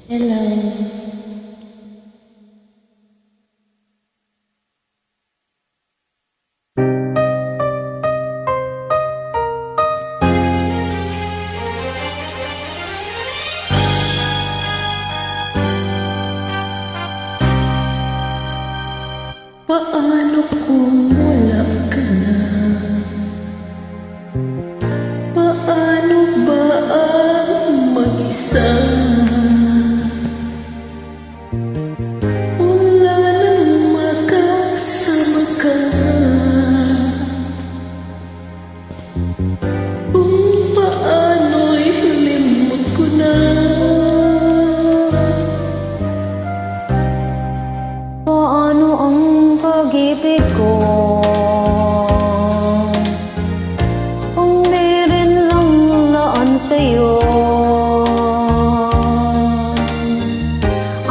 Hello. Paano kung wala ka na? Paano ba ang mag-isa? Wala nang makasama ka. Kung paano'y limot ko na. Paano ang pag-ibig ko kung di rin lang laan sa'yo?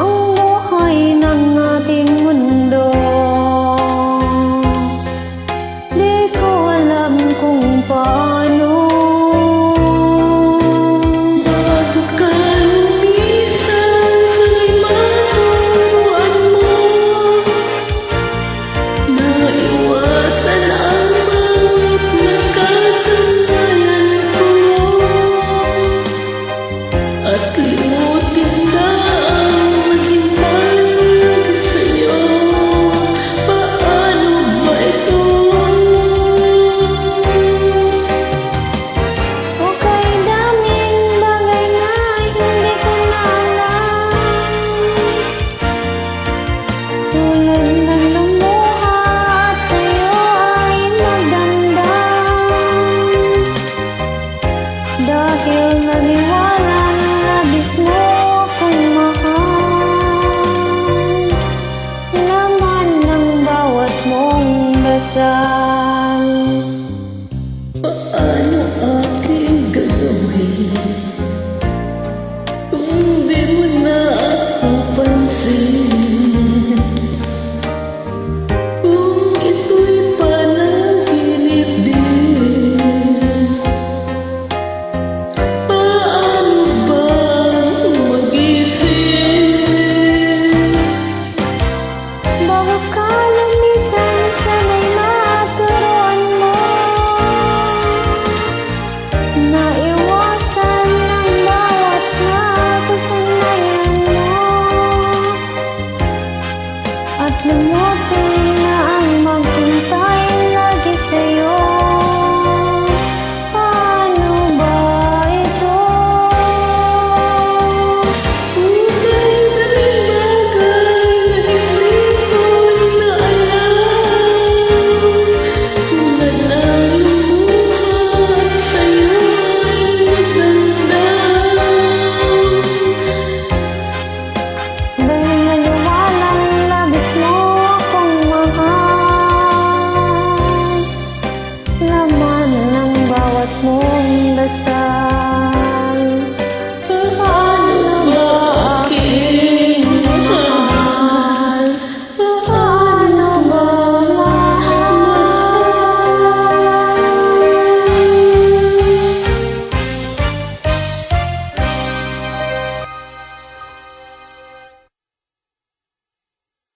Ang buhay ng ating mundo, di ko alam kung paano. Bago ka lumisan, sana'y maturuan mo. Naiwasan ang bawat nagkasanayan ko. At limutin na ang maghintay sa'yo. Paano ba ito? Okay, daming bagay na hindi ko na alam, tulad ng lumuha at sa'yo ay magdamdam. Dahil naniwalang labis mo akong mahal, laman ng bawat mong dasal. Paano aking gagawin kung di mo na ako pansin? Kung ito'y panaginip din, paano bang magising? Bago ka lumisan, sana'y maturuan mo. Naiwasan ang bawat nakasanayan mo. At lumutin na ang maghintay lagi sa'yo. Paano ba ito? Hukay daming bagay na hindi ko na alam. Tulad ng lumuha at sa'yo'y magdamdam. Dahil naniwalang labis mo akong mahal, laman